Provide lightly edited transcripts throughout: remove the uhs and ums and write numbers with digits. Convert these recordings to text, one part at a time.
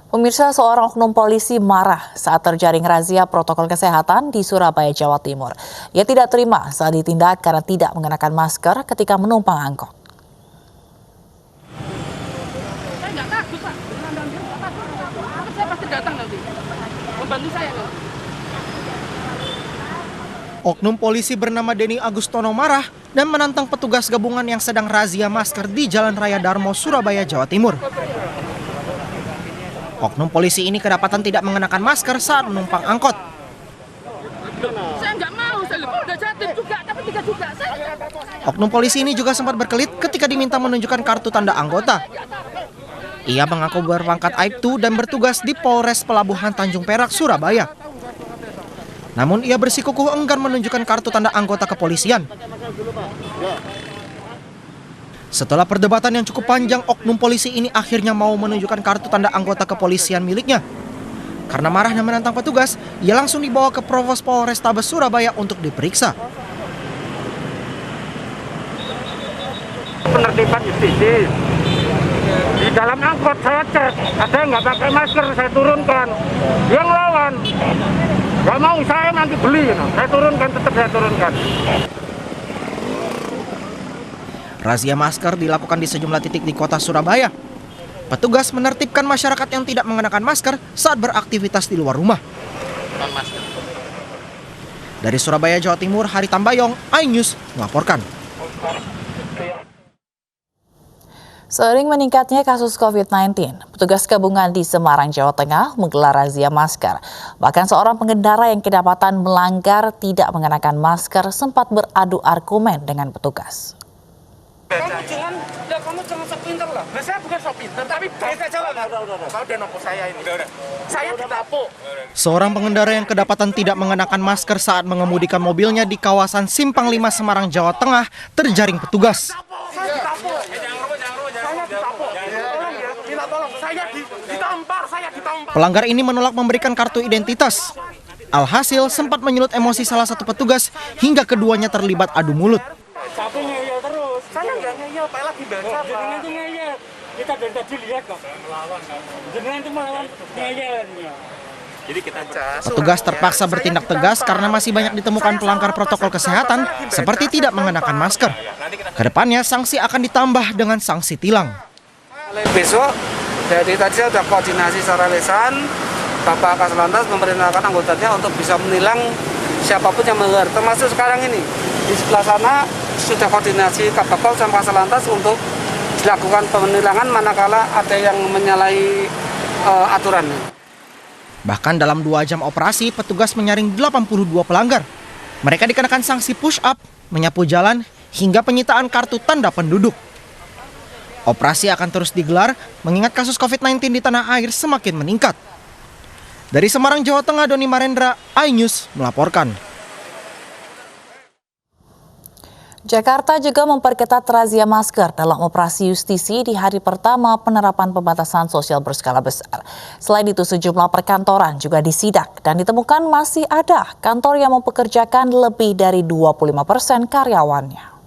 Pemirsa, seorang oknum polisi marah saat terjaring razia protokol kesehatan di Surabaya, Jawa Timur. Ia tidak terima saat ditindak karena tidak mengenakan masker ketika menumpang angkot. Saya nggak takut, Pak. Saya pasti datang nanti. Membantu saya. Oknum polisi bernama Denny Agustono marah dan menantang petugas gabungan yang sedang razia masker di Jalan Raya Darmo, Surabaya, Jawa Timur. Oknum polisi ini kedapatan tidak mengenakan masker saat menumpang angkot. Saya nggak mau, saya lepas udah Jatim juga, tapi tiga juga. Oknum polisi ini juga sempat berkelit ketika diminta menunjukkan kartu tanda anggota. Ia mengaku berpangkat Aibtu dan bertugas di Polres Pelabuhan Tanjung Perak, Surabaya. Namun ia bersikukuh enggan menunjukkan kartu tanda anggota kepolisian. Setelah perdebatan yang cukup panjang, oknum polisi ini akhirnya mau menunjukkan kartu tanda anggota kepolisian miliknya. Karena marah dan menantang petugas, ia langsung dibawa ke Provos Polrestabes Surabaya untuk diperiksa. Penertiban justisi. Di dalam angkot saya cek, ada yang nggak pakai masker, saya turunkan. Dia ngelawan. Nggak mau, saya nanti beli. Saya turunkan, tetap saya turunkan. Razia masker dilakukan di sejumlah titik di kota Surabaya. Petugas menertibkan masyarakat yang tidak mengenakan masker saat beraktivitas di luar rumah. Dari Surabaya, Jawa Timur, Hari Tambayong, iNews melaporkan. Seiring meningkatnya kasus COVID-19, petugas gabungan di Semarang, Jawa Tengah menggelar razia masker. Bahkan seorang pengendara yang kedapatan melanggar tidak mengenakan masker sempat beradu argumen dengan petugas. Kamu jangan sok pinter lah. Saya bukan sok pinter, tapi beda jalan. Kau udah nopo saya ini. Saya ditapuk. Seorang pengendara yang kedapatan tidak mengenakan masker saat mengemudikan mobilnya di kawasan Simpang 5 Semarang, Jawa Tengah terjaring petugas. Saya ditapuk. Saya ditampar. Pelanggar ini menolak memberikan kartu identitas. Alhasil sempat menyulut emosi salah satu petugas hingga keduanya terlibat adu mulut. Tapi ngeyel terus. Saya nggak ngeyel, Pak, lagi baca. Jenengan itu ngeyel. Kita dari tadi lihat kok. Jenengan itu melawan ngeyel. Jadi kita Petugas terpaksa bertindak tegas karena masih banyak ditemukan pelanggar protokol kesehatan seperti tidak mengenakan masker. Kedepannya sanksi akan ditambah dengan sanksi tilang. Besok, dari tadi saya sudah koordinasi secara lisan, Bapak Kaslantas memerintahkan anggotanya untuk bisa menilang siapapun yang melanggar, termasuk sekarang ini. Di sebelah sana sudah koordinasi Kabapol sama Kaslantas untuk dilakukan penilangan manakala ada yang menyalahi aturan. Bahkan dalam 2 jam operasi, petugas menyaring 82 pelanggar. Mereka dikenakan sanksi push up, menyapu jalan, hingga penyitaan kartu tanda penduduk. Operasi akan terus digelar mengingat kasus COVID-19 di tanah air semakin meningkat. Dari Semarang, Jawa Tengah, Doni Marendra, iNews melaporkan. Jakarta juga memperketat razia masker dalam operasi justisi di hari pertama penerapan pembatasan sosial berskala besar. Selain itu, sejumlah perkantoran juga disidak dan ditemukan masih ada kantor yang mempekerjakan lebih dari 25% karyawannya.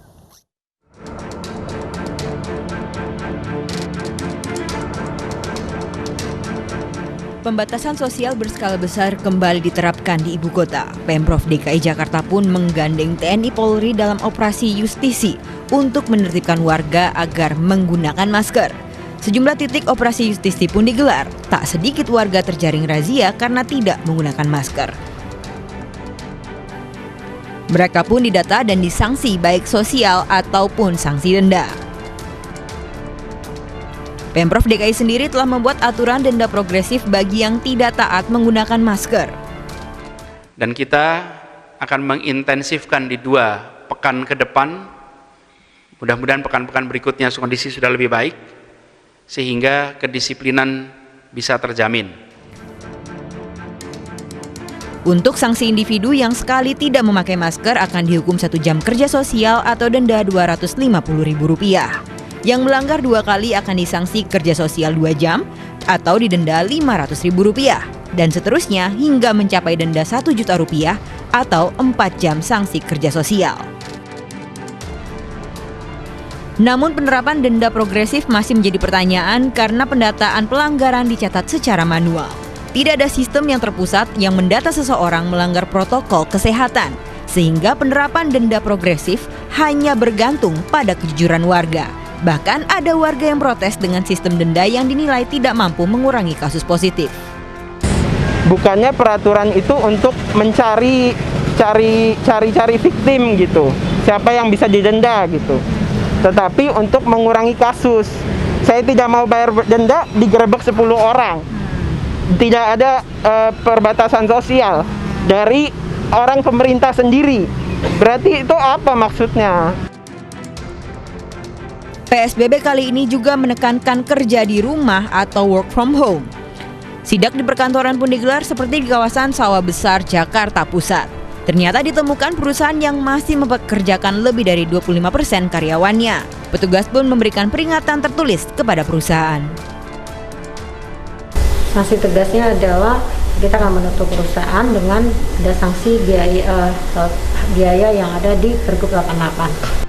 Pembatasan sosial berskala besar kembali diterapkan di ibu kota. Pemprov DKI Jakarta pun menggandeng TNI Polri dalam operasi justisi untuk menertibkan warga agar menggunakan masker. Sejumlah titik operasi justisi pun digelar. Tak sedikit warga terjaring razia karena tidak menggunakan masker. Mereka pun didata dan disanksi baik sosial ataupun sanksi denda. Pemprov DKI sendiri telah membuat aturan denda progresif bagi yang tidak taat menggunakan masker. Dan kita akan mengintensifkan di 2 pekan ke depan, mudah-mudahan pekan-pekan berikutnya kondisi sudah lebih baik, sehingga kedisiplinan bisa terjamin. Untuk sanksi individu yang sekali tidak memakai masker akan dihukum 1 jam kerja sosial atau denda Rp250.000. Yang melanggar 2 kali akan disanksi kerja sosial 2 jam atau didenda Rp500.000 dan seterusnya hingga mencapai denda Rp1 juta atau 4 jam sanksi kerja sosial. Namun penerapan denda progresif masih menjadi pertanyaan karena pendataan pelanggaran dicatat secara manual. Tidak ada sistem yang terpusat yang mendata seseorang melanggar protokol kesehatan, sehingga penerapan denda progresif hanya bergantung pada kejujuran warga. Bahkan ada warga yang protes dengan sistem denda yang dinilai tidak mampu mengurangi kasus positif. Bukannya peraturan itu untuk mencari victim gitu, siapa yang bisa didenda gitu, tetapi untuk mengurangi kasus. Saya tidak mau bayar denda digerebek 10 orang. Tidak ada perbatasan sosial dari orang pemerintah sendiri. Berarti itu apa maksudnya? PSBB kali ini juga menekankan kerja di rumah atau work from home. Sidak di perkantoran pun digelar seperti di kawasan Sawah Besar, Jakarta Pusat. Ternyata ditemukan perusahaan yang masih mempekerjakan lebih dari 25% karyawannya. Petugas pun memberikan peringatan tertulis kepada perusahaan. Sanksi tegasnya adalah kita akan menutup perusahaan dengan ada sanksi biaya yang ada di Pergub 88.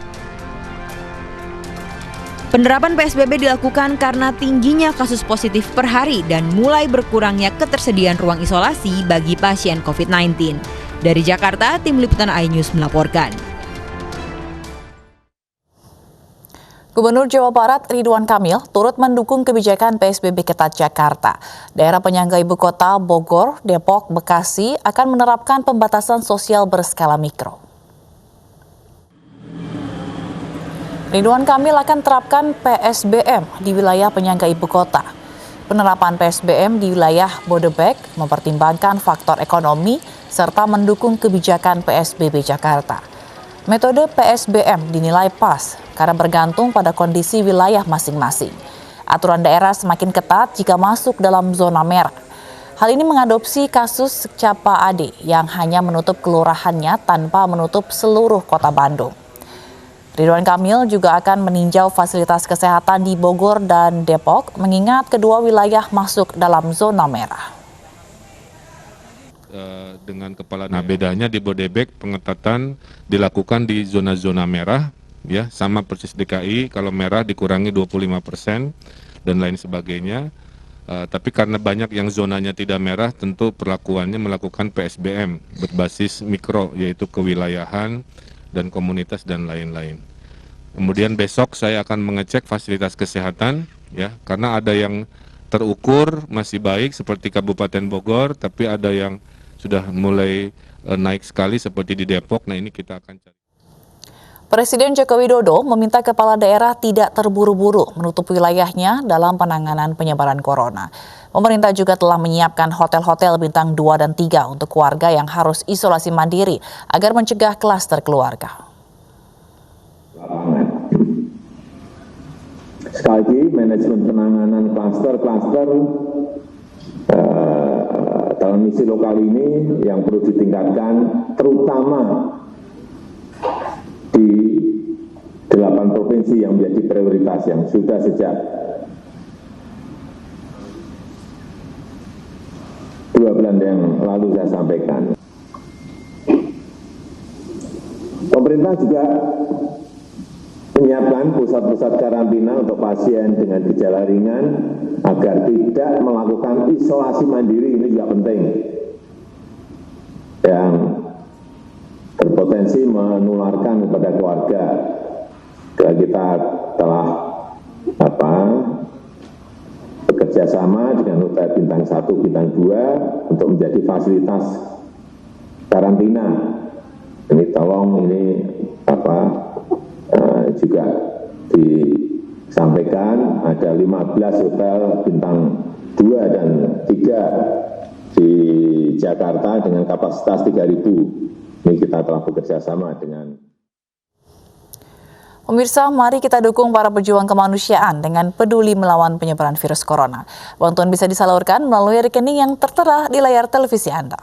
Penerapan PSBB dilakukan karena tingginya kasus positif per hari dan mulai berkurangnya ketersediaan ruang isolasi bagi pasien COVID-19. Dari Jakarta, Tim Liputan iNews melaporkan. Gubernur Jawa Barat Ridwan Kamil turut mendukung kebijakan PSBB ketat Jakarta. Daerah penyangga ibu kota Bogor, Depok, Bekasi akan menerapkan pembatasan sosial berskala mikro. Ridwan Kamil akan terapkan PSBM di wilayah penyangga ibu kota. Penerapan PSBM di wilayah Bodebek mempertimbangkan faktor ekonomi serta mendukung kebijakan PSBB Jakarta. Metode PSBM dinilai pas karena bergantung pada kondisi wilayah masing-masing. Aturan daerah semakin ketat jika masuk dalam zona merah. Hal ini mengadopsi kasus Capa Ade yang hanya menutup kelurahannya tanpa menutup seluruh kota Bandung. Ridwan Kamil juga akan meninjau fasilitas kesehatan di Bogor dan Depok, mengingat kedua wilayah masuk dalam zona merah. Dengan kepala. Nah, bedanya di Bodebek pengetatan dilakukan di zona-zona merah, ya sama persis DKI. Kalau merah dikurangi 25% dan lain sebagainya. Tapi karena banyak yang zonanya tidak merah, tentu perlakuannya melakukan PSBM berbasis mikro, yaitu kewilayahan dan komunitas dan lain-lain. Kemudian besok saya akan mengecek fasilitas kesehatan, ya, karena ada yang terukur masih baik seperti Kabupaten Bogor, tapi ada yang sudah mulai naik sekali seperti di Depok. Nah, ini kita akan cari. Presiden Joko Widodo meminta kepala daerah tidak terburu-buru menutup wilayahnya dalam penanganan penyebaran corona. Pemerintah juga telah menyiapkan hotel-hotel bintang 2 dan 3 untuk warga yang harus isolasi mandiri agar mencegah klaster keluarga. Sekali lagi, manajemen penanganan klaster dalam misi lokal ini yang perlu ditingkatkan, terutama di 8 provinsi yang menjadi prioritas yang sudah sejak 2 bulan yang lalu saya sampaikan. Pemerintah juga menyiapkan pusat-pusat karantina untuk pasien dengan gejala ringan agar tidak melakukan isolasi mandiri. Ini juga penting, yang berpotensi menularkan kepada keluarga. Kita telah bekerja sama dengan hotel bintang 1, bintang 2 untuk menjadi fasilitas karantina. Ini tolong juga disampaikan ada 15 hotel bintang 2 dan 3 di Jakarta dengan kapasitas 3.000. Ini kita telah bekerja sama dengan. Pemirsa, mari kita dukung para pejuang kemanusiaan dengan peduli melawan penyebaran virus corona. Bantuan bisa disalurkan melalui rekening yang tertera di layar televisi Anda.